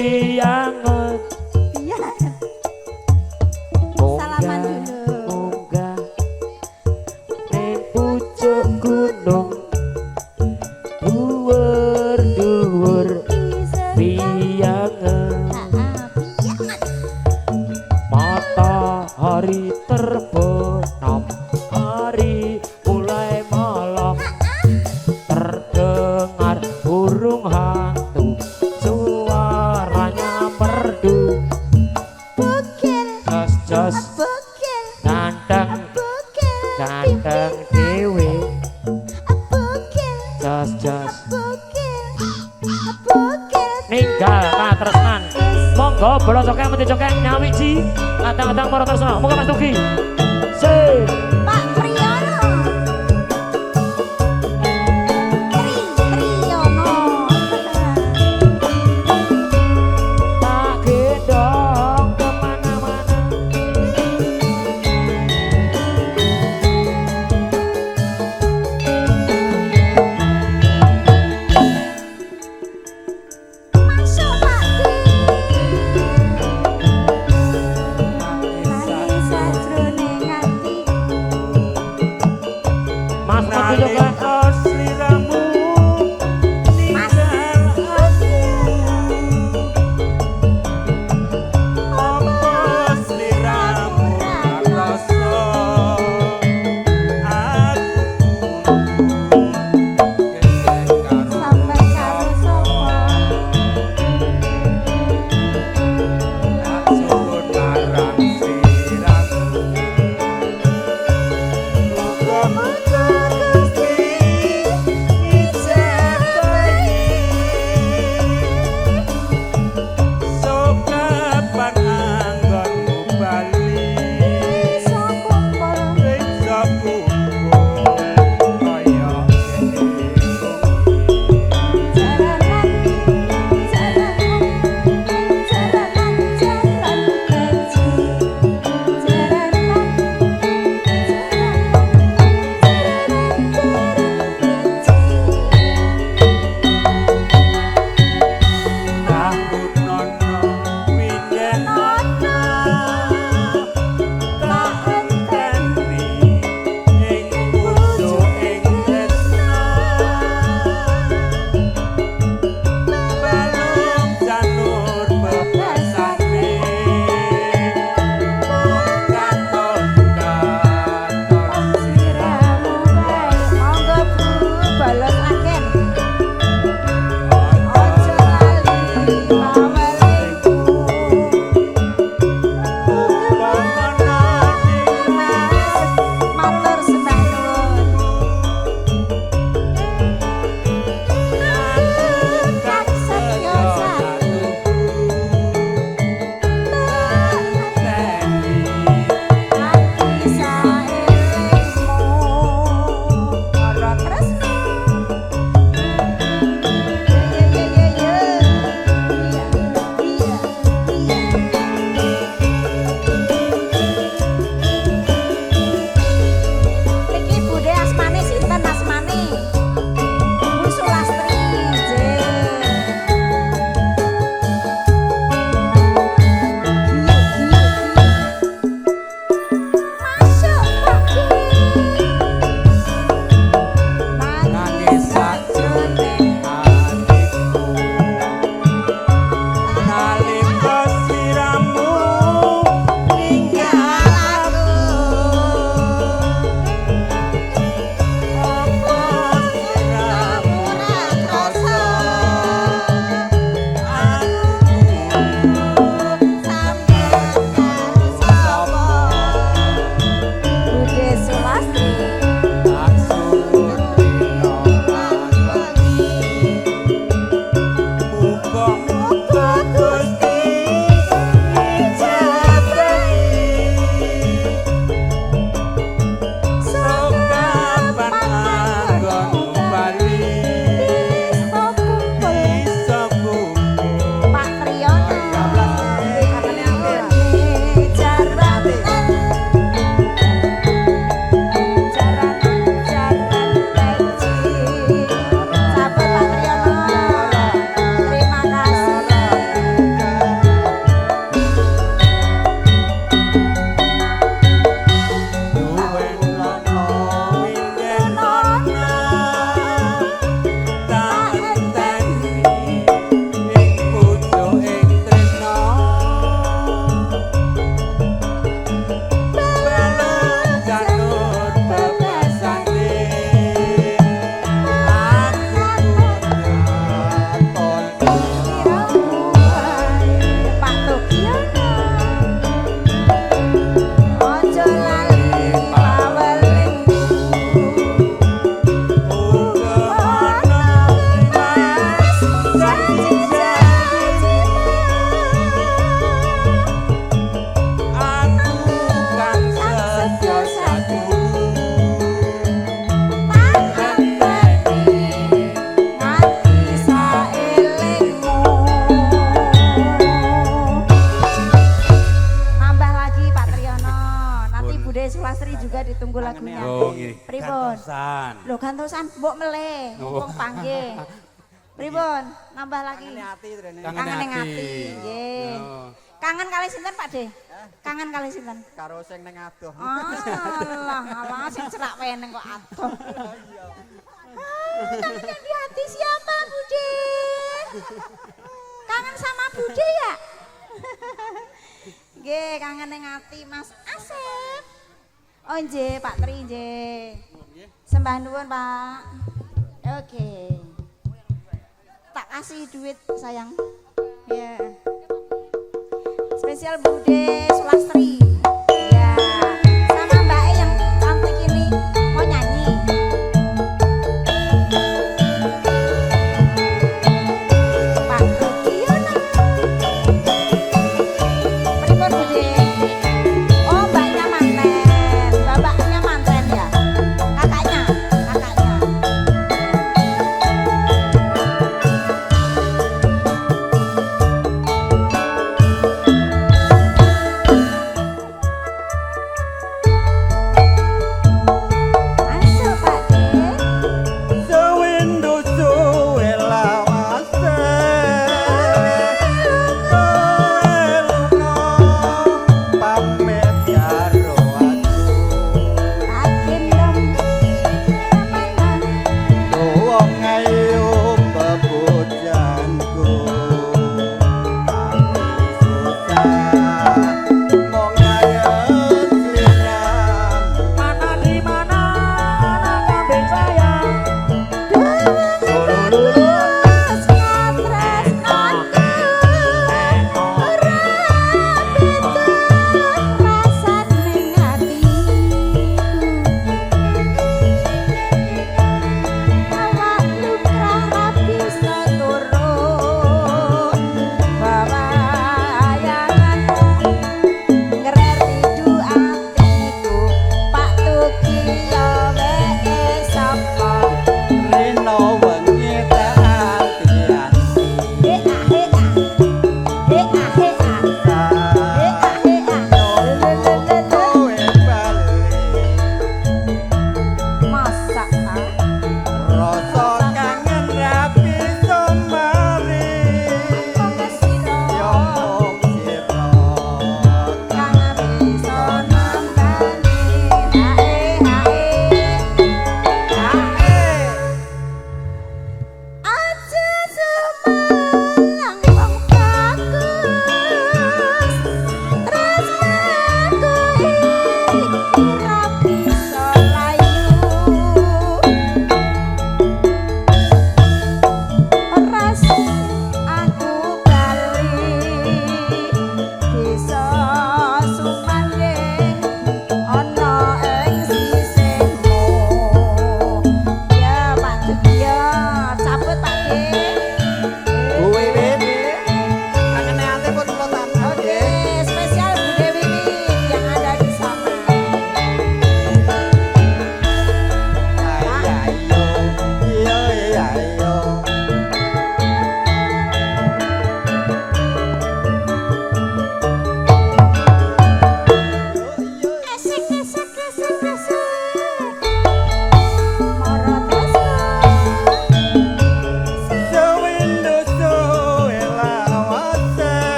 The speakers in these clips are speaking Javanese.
Pianget Iya. Salaman dulu. munggah ning pucuk gunung dhuwur-dhuwur pianget matahari terbenam hari mulai malam terdengar burung hantu suaranya merdu Bukil. jos Bukil. ganteng Bukil. ganteng dewe Bukil. jos Bukil. Bukil. ninggal katresnan monggo bola cokek mesti cokek nyawiji kadang-kadang para tresna monggo Mas Tugi se Pak Priyono. Priyono. tak gendong kemana-mana Masuk Pak Di. Nangis sajroning ati. Pripun? Gantosan. Lho gantosan mbok meleh, Oh. mumpung panggih. Pripun? Nambah lagi. Kangen ning ati. Nggih. Kangen kali sinten Pak De? Kangen kali sinten? Karo sing ning adoh. Alah, alah sing cerak weneng kok adoh. Kangen yang di hati siapa, Bude? Kangen sama Bude ya? Nggih, kangen ning ati Mas Asep. Oh nggih, Pak Tri nggih. Sembah nuwun, Pak. Oke. Tak kasih duit, sayang. Ya. Spesial Bude Sulastri. Ya. Sama Mbak E yang cantik ini mau nyanyi. Pak Rudiono. Pripun Bude? Oh, mbaknya manten. Bapaknya manten ya. Kakaknya.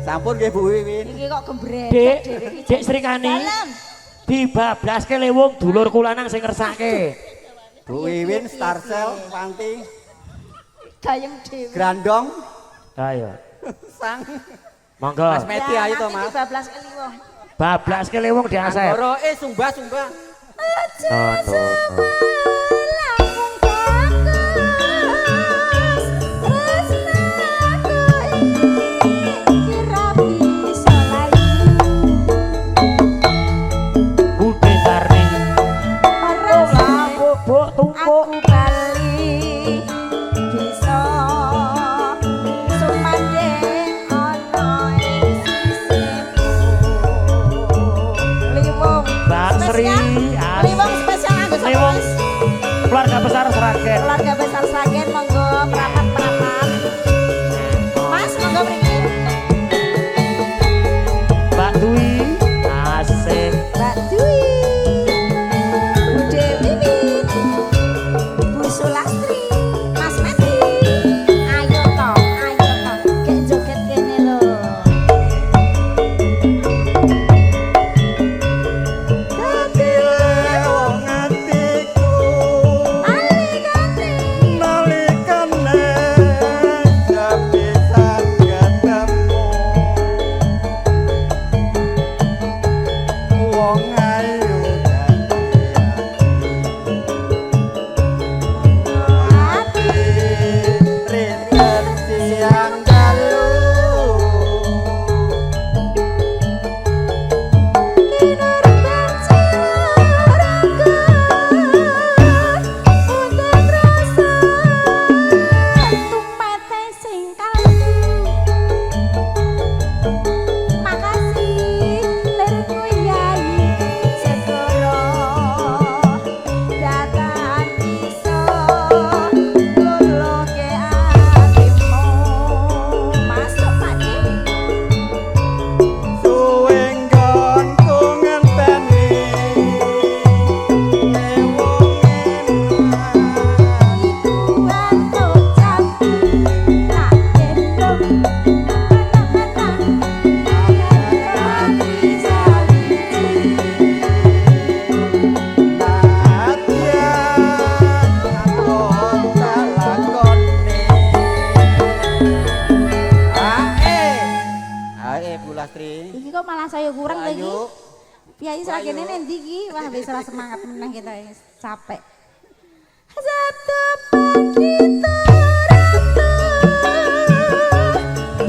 Sampun nggih Bu Wiwin. Iki kok gembrek. Dek Sri Kandi. Dibablaske lewung dulur kulanang sing ngersake. Bu Wiwin, Starsel, Wanti, Gayeng dhewe. Grandong, Ayo. Sang. Monggo. Mas Meti ayo to Mas. Bablas kliwon. Bablaske lewung diasep. Anggoro sumba. Budhe Sari. Tumpuk. Aku bali bisa sumandhing ana ing sisimu. Liwung Mbak Sri, spesial. Liwung spesial anggo sapa Liwung. Mas? Keluarga besar Sragen. Keluarga besar Sragen monggo perapat-perapat. Mas monggo mriki. Mbak Dwi. Asik. Mbak Dwi. Bude Wiwin. Bu Sulastri. Mas Meti. Ayo to. Gek joget kene lho. Dadi lewong atiku. Alikane. Nalikane sepisan ketemu. Wong ayu Ati. rinten siang dalu. Kinarban saraga. Undang rasa. Tumpete sing kalu. Makasih lirikku yai segoro datang iso luluke atimu. Masuk Pak Ki. Suwe nggonku ngenteni lewong enak. Ikuan ucap tak gendong hati saliji. Bu Lastri. Iki kok malah saya kurang lagi. Ayo. Piyayi sakjane nendi iki? Wah wis ora semangat menang kita wis capek. Sabtu pagi teratu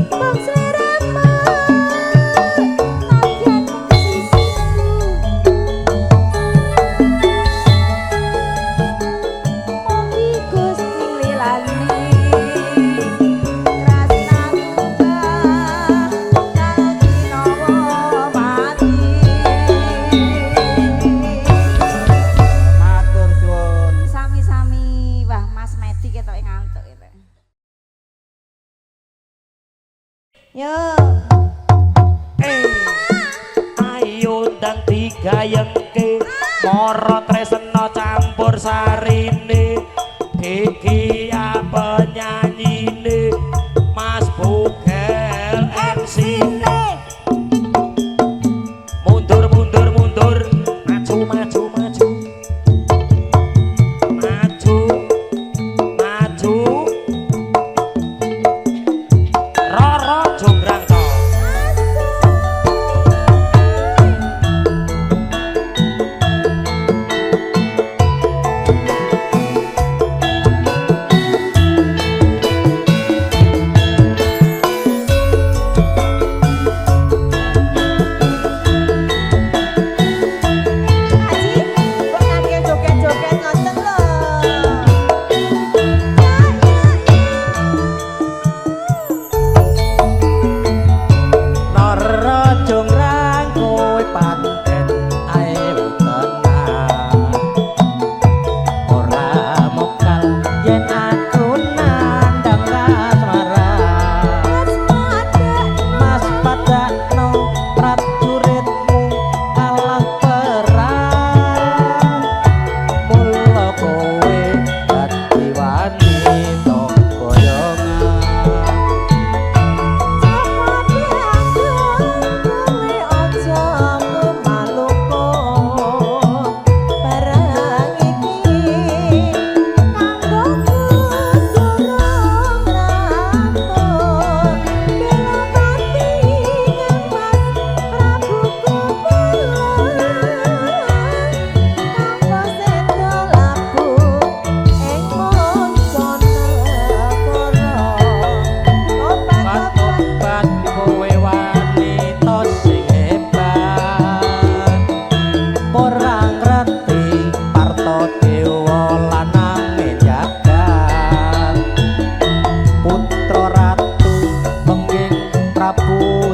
bang seleramu nadyan sisiku. Mugi Gusti lilani krasnaku bakal kinawa mati. Matur suwun. Sami-sami, wah Mas Medi ketok ngantuk itu. Yo, Ayo ndang digayengke mara tresna campur sarine iki apa nyanyine Mas Bugel MC-ne mundur maju Roro jonggrang to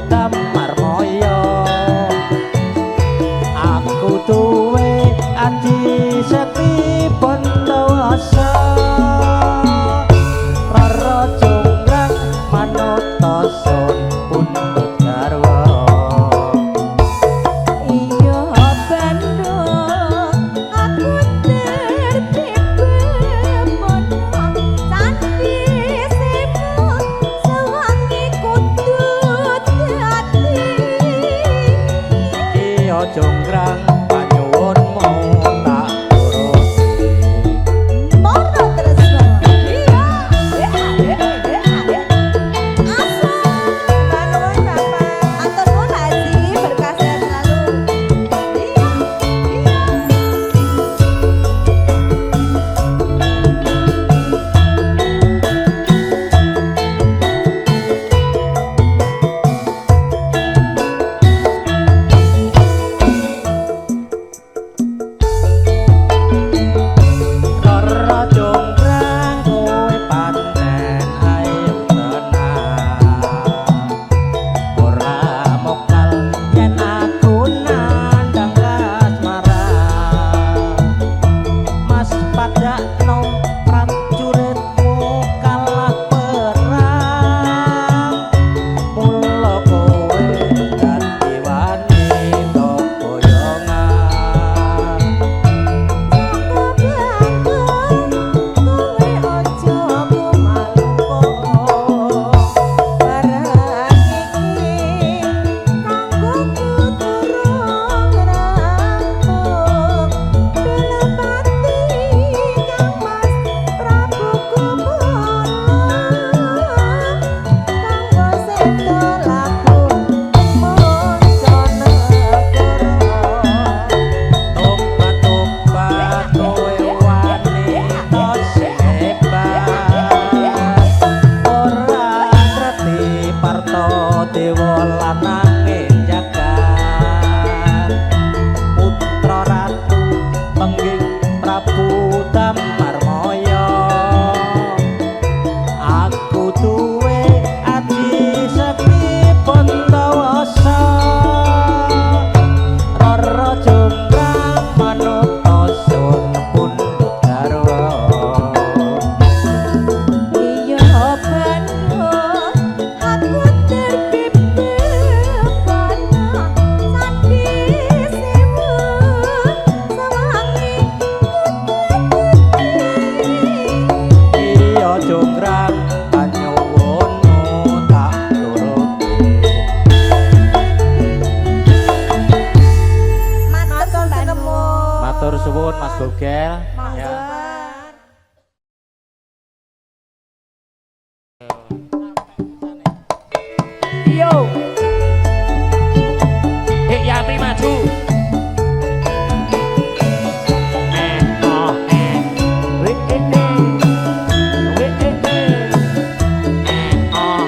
Damar Moyo aku duwe adi seti Bondowoso Rara Jonggrang manut tosun pundhut garwa Iya Bandung aku tertiba monong candi semu sewangi kudut hati iya Jonggrang panyuwunmu tak turuti Mono tresno iya asal Bandung Bapak atur nuwun Haji berkah sehat selalu iya Rara Jonggrang kowe pancen ayu tenan ora mokal yen aku nandang kasmaran Mas padakno prajuritmu kalah perang mula kowe dadi wanita boyongan Tobat-tobat kowe wanita sing hebat ora ngerti parto dewa lananging jagat putra ratu pengging Prabu Damar Moyo aku duwe adi sepi Bondowoso Rara Jonggrang manut tosun pundhut garwa Iya Bandung aku tertiba monong candi semu sewangi iya Jonggrang panyuwunmu tak turuti matur suwun Mas Bogel ya Yo. Yati maju. Oh. Wih, oh.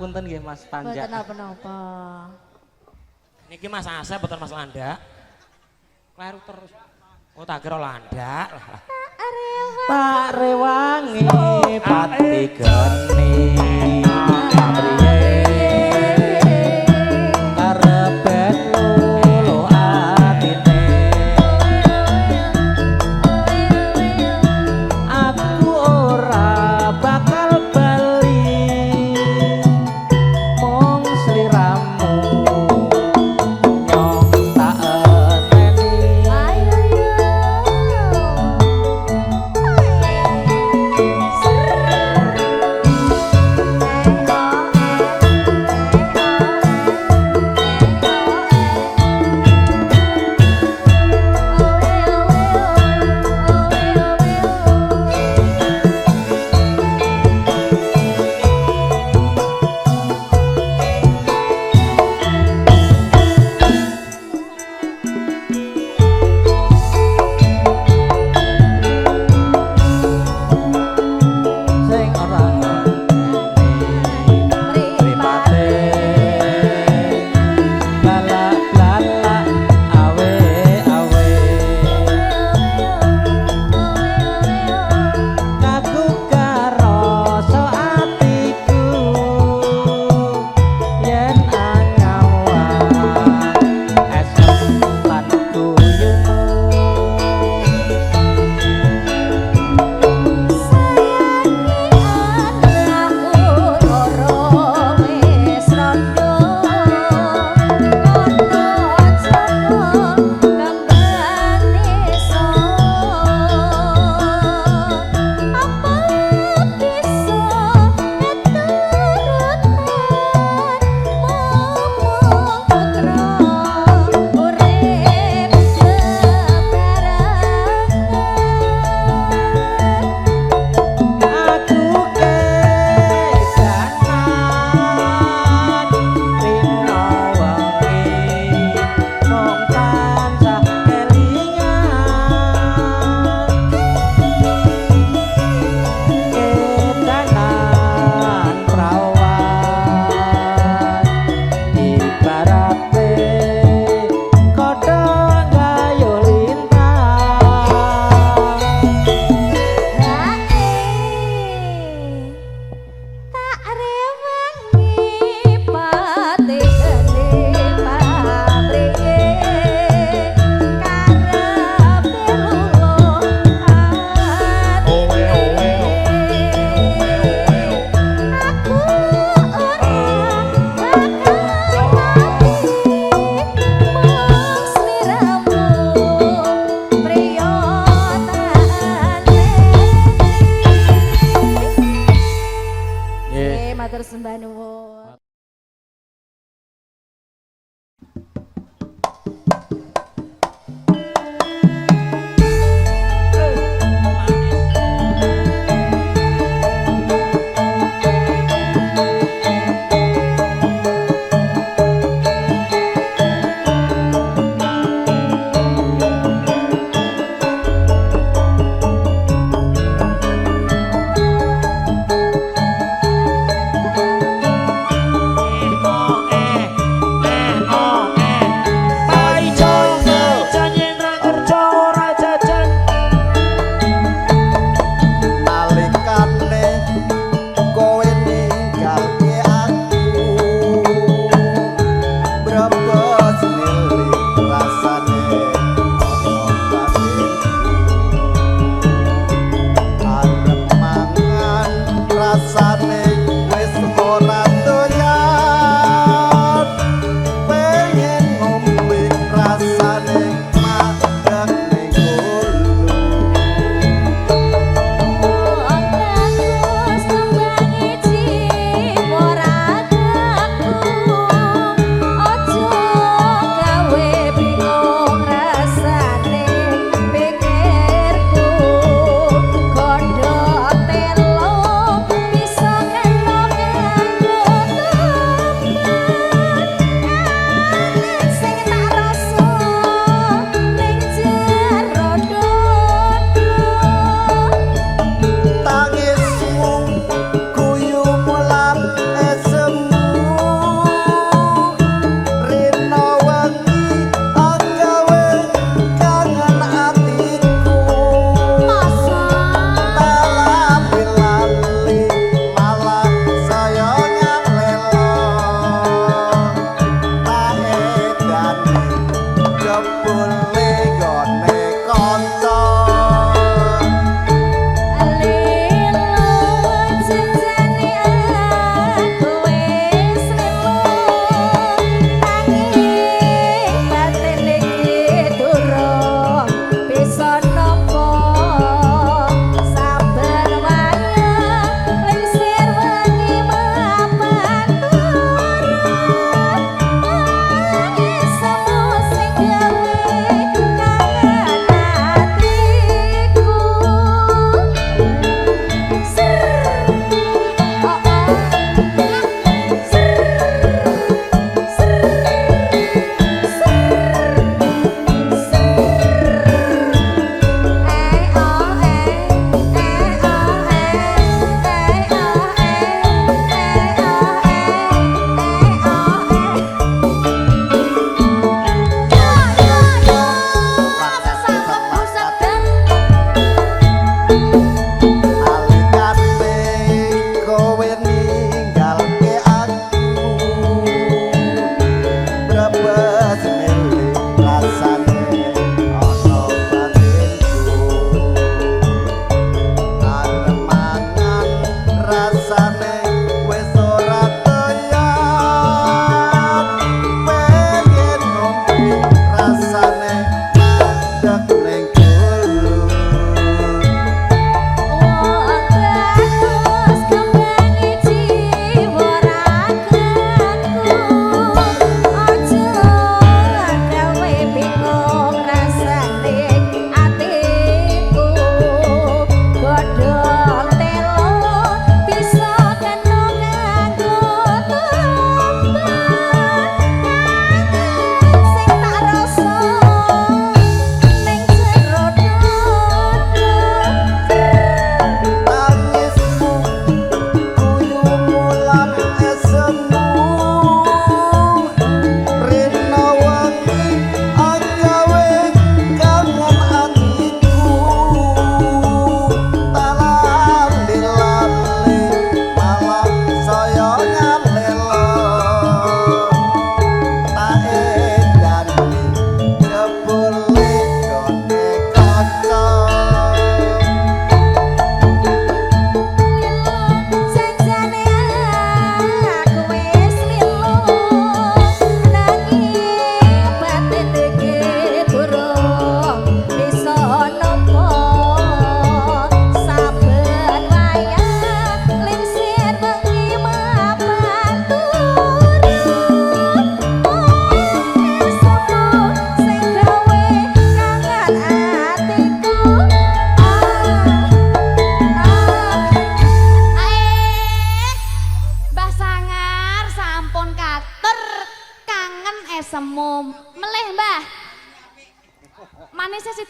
ngapunten nggih Mas Panja. Mboten napa-napa. Niki Mas Asep boten Mas Landa. Kleru terus. Oh tak kira Landa. Tak rewangi pati geni kapriye karebet lulu atine aku ora bakal bali mung sliramu nyong tak enteni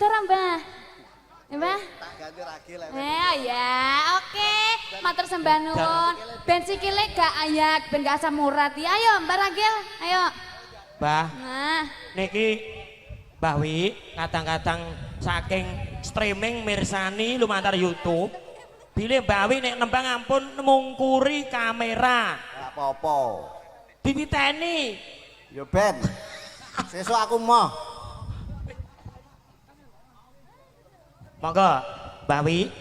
ora, Mbah? Ya, Mbah? Tak ganti ragi lah. Ya, oke. Matur sembah nuwun. Ben sikile gak ayak, ben gak asam urat. Ya, ayo Mbak Ragil, ayo. Mbah, Nah, niki Mbah Wi kadang-kadang saking streaming mirsani lumantar YouTube. Bilih Mbah Wi nek nembang ampun mungkuri kamera. Gak apa-apa. Dititeni. Yo Ben. Sesuk aku mau. Monggo Mbah Wi.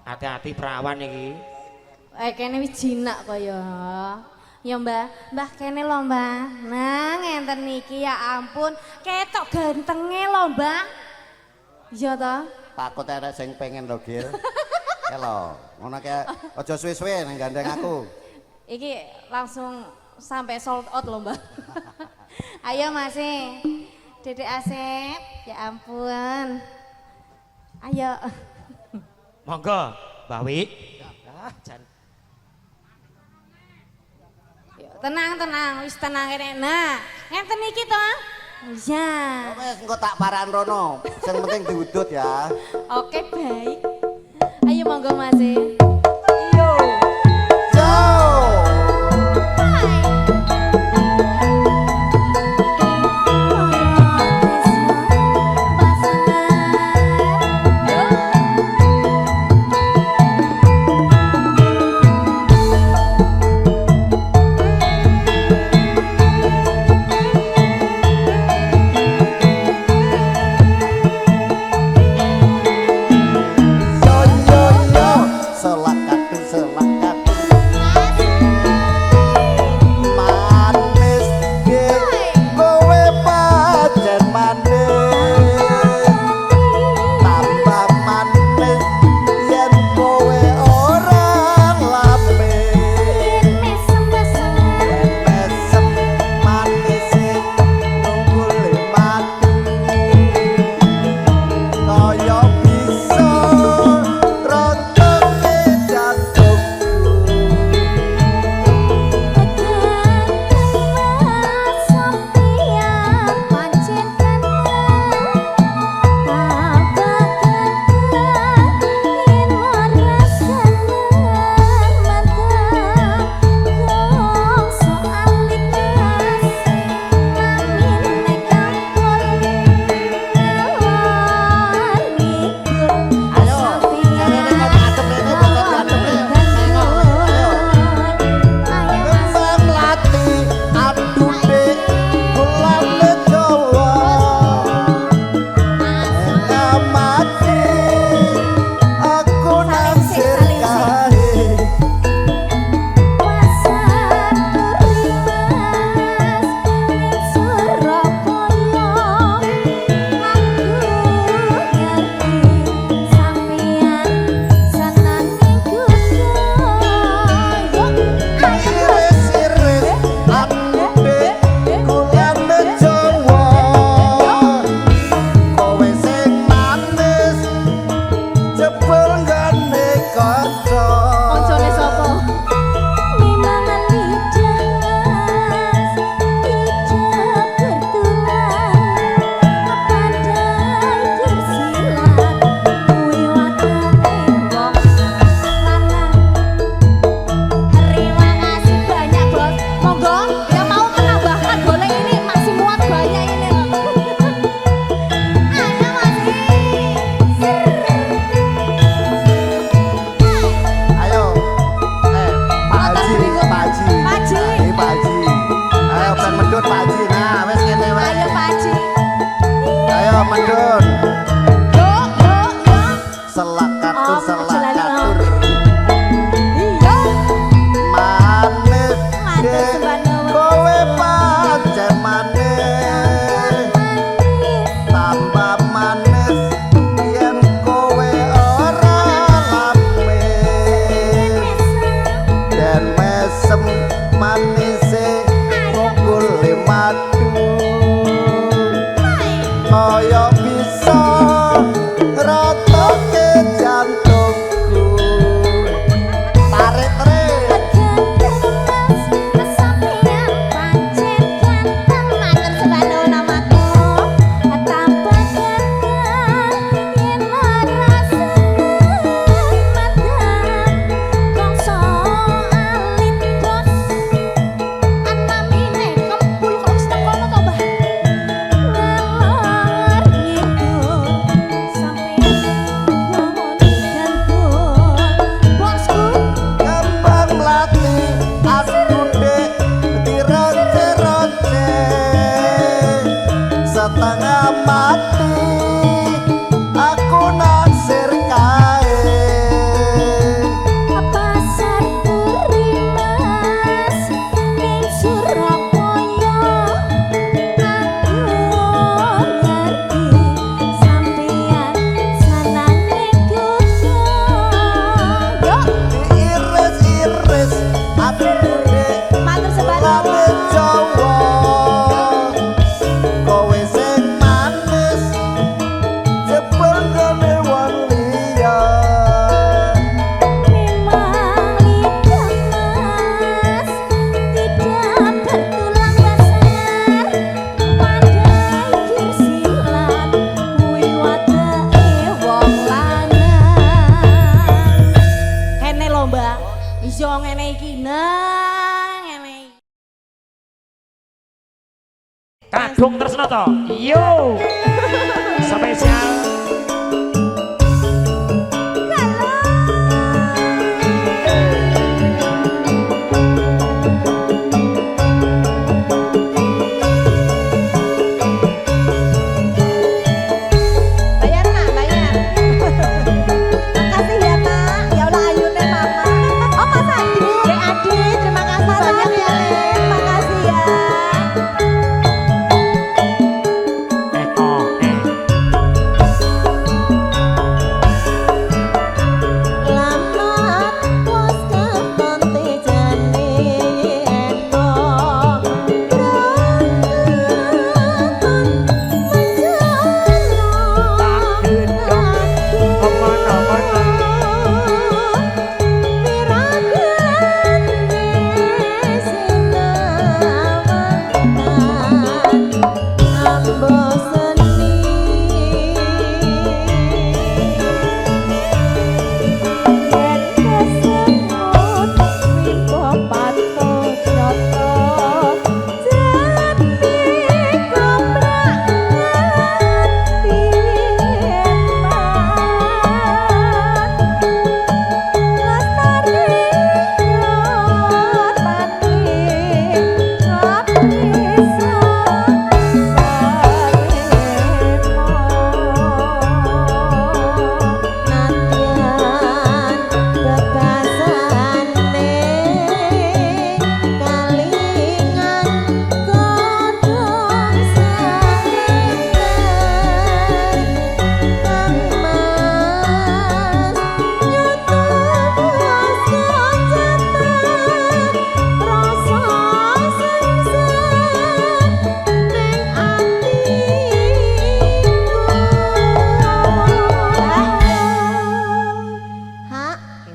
Hati-hati perawan iki. kene wis jinak kaya. Ya Mbah kene lho Mbah. Nah, ngenten niki ya ampun, ketok gantenge lho Mbah. Iya ta? Takut ada sing pengen lho, Gil. Ya lho, ngono kayak aja suwe-suwe nang gandeng aku. Iki langsung sampai sold out lho Mbah. Ayo masih. Dedek Asep, ya ampun. Ayo. Monggo Mbah Wi. Ah, jan. Tenang, wis tenang kene. Nah, ngenten iki to. Iya. Wes engko tak paran rono. Sing penting diudut ya. Oke, baik. Ayo monggo Mas. Yo. Yo. Agung Tresno to. Yo. Spesial Bayar nak, bayar. Makasih ya nak, ya Allah ayune mama. Oh Mas Adi, Dek Adi, terima kasih banyak ya Lin, makasih ya. Lamat pos keponte jane ento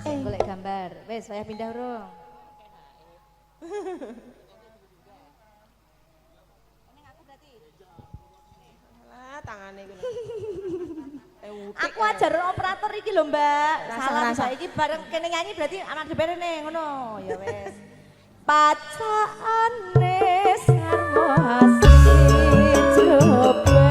Berakan golek gambar. Wes, saya pindah urung. Tangane iku. Aku ajar operator iki lho, Mbak. Salah saiki bareng kene nyanyi berarti anak dhewe ngono. Ya wes. Pacaane sarwa asih coba.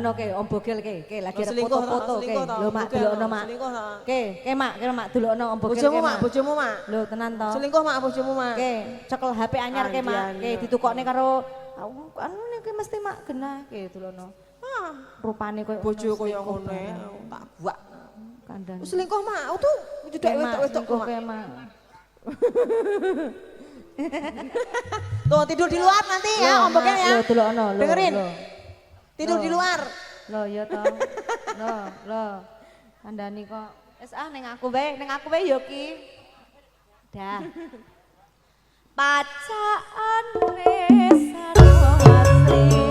delokno ke Om Bogel ke lagi ada Selingkuh ta, foto-foto ke. selingkuh ta, Lho Mak Bogel, delokno Mak. selingkuh ta. Ke Mak delokno Om Bogel Bojomu ke mak, bojomu mak. Lho tenan to. Selingkuh mak, bojomu mak. Ke cekel HP anyar ke Mak. Ke ditukokne karo anu iki mesti Mak genah ke delokno. Ah, Rupane koyo bojo koyo ngono ya, tak buak. kandhane. Selingkuh mak, tuh jedek wedok-wedok Selingkuh mak. ke Mak. Tuh tidur di luar nanti ya, Om Bogel ya. Lho delokno lho. Dengerin. lho. Tidur di luar. Lho ya to. Lho. Kandhani kok wis ning aku wae yo ki. Dah. Pacaan resan asli